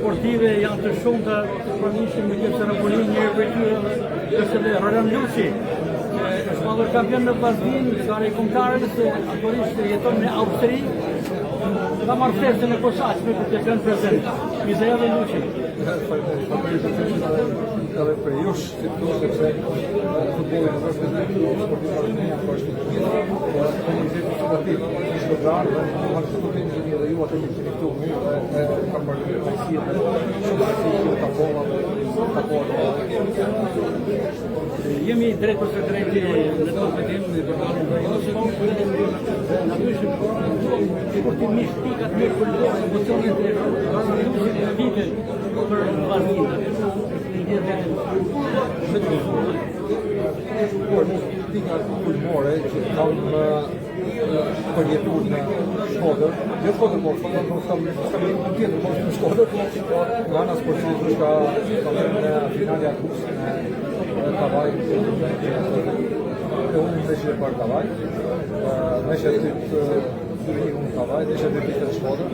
sportive janë të shumta, pranishëm në këtë ceremoni, njëri prej tyre është edhe Roland Luçi, është madhur kampion në vllaznin, gare kombëtare se aktualisht jeton në Austri. Ka marrë festën e posaçme për të qenë prezent. Mizëja dhe Luçi. Edhe për jush, si të duhet sepse futbolli në vërtetë sportiv është komuniteti sportiv, shkodrar dhe komuniteti dhe ju atë që keni këtu kam parë pajisje shumë si takolla. Jemi drejt për së drejti në kompetim në sportivisht pikat me përdor emocionet e Luçit në vitet për vllaznin. Pika kulmore që kam përjetuar në Shkodër, jo Shkodër, por kam tjetër, por në Shkodër, nga ana sportive ka në finalja kupës Kavaj, unë në që e parë Kavaj, në që e unë Kavaj, në që e të Shkodër,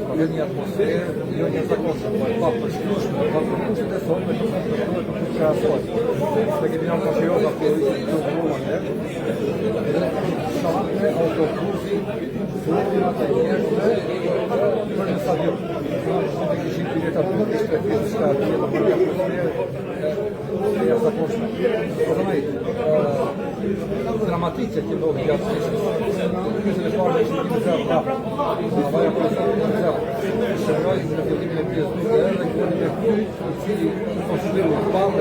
ka një atmosferë, jo një zakonshme, pa përshkrueshme, pa përshkrueshme të thonë, me të krahasoj. Se kemi janë pasirota për të vruan edhe shamë autobusi, furmat e njerëzve për në stadion. Ne kishim bileta të ishte fiziska atje për një atmosferë e jashtëzakonshme. Po thonaj, dramatike që ndodhi gjatë sessionit. Pjesën e parë ishte një zero prapë. Avaja për shëroj në fillimin e pjesës 2 dhe kërën e kërën i cili konsideru të parë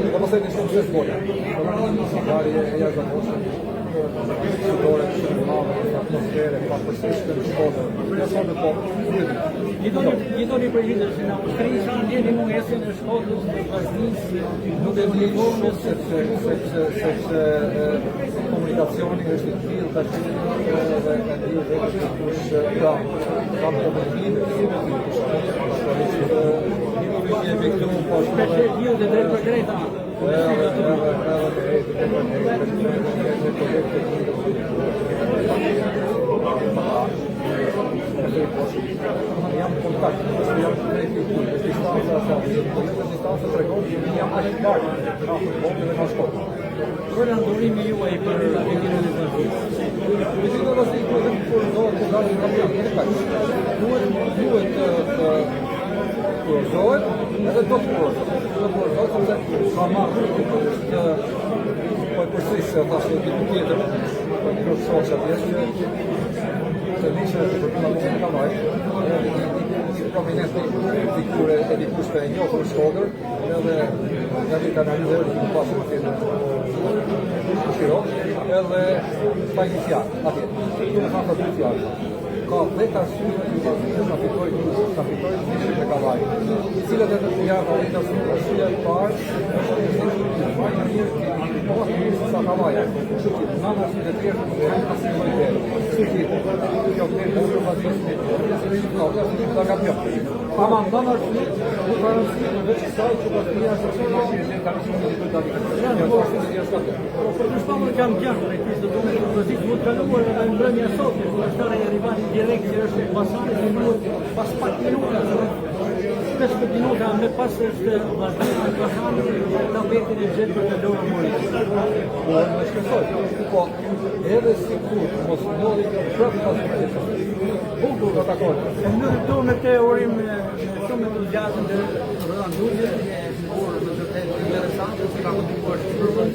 dhe pasaj në shumë 6 gole. Sigarje e jashtëzakonshme. Shqiptore, shumë atmosfere, pa përsishtë në Shkodër. Në Shkodër po, Gjithoni përgjithësh në Austri, sa ndjeni mungesën e Shkodrës në vllaznis, nuk e di shumë sepse komunikacioni është i tillë tash dhe ka dhënë vetë kush ka komunikime jemi këtu po shpesh dhe drejt për drejta. Jam kontakt, jam distanca tregon që jam aq larg nga futbolli dhe nga sporti. Për ndurimi juaj për vitin e vllaznisë. Vitin e vllaznisë kur do të dalë kampion, duhet të kurzohet edhe do të kurzohet. Do të kurzohet sepse ka marrë të po përsërisë ata që ditë tjetër, po kurzohet atje se nishe të përpuna në Kavaj, prominenti figure e dikush për e njohur në Shkodër, edhe nga një kanalizerë që në pasë në të Shirok, edhe pa një fjarë, atje. Në kanë të dy fjarë. Ka 10 arsye që ka fitoj nishe në Kavaj. I cilët e të fjarë të arsye e parë, është një po sa Kavaja. Kështu që në arsye të tjerë janë asnjë mënyrë. Kështu që kjo këtë vazhdimit ka kampion. Ama në arsye, u parasysh në veç kësaj që pastia është Për të shpamur kampion, pjesë të duhet të vëzit, mund të kaluar edhe në mbrëmja sotë, kur është e rivali direkt që është Basani, që duhet pas pak minuta, 15 minuta me pas është vazhdim në Basani, tapetin e gjetë për të dorë Moris. Po, më shkësoj, po, edhe si kur, mos ndodhi prapë pas bukur të takojnë. Në këtu me te urim shumë entuziazm dhe Roland Luçi, e në të vërtetë interesante, që ka kontribuar shumë për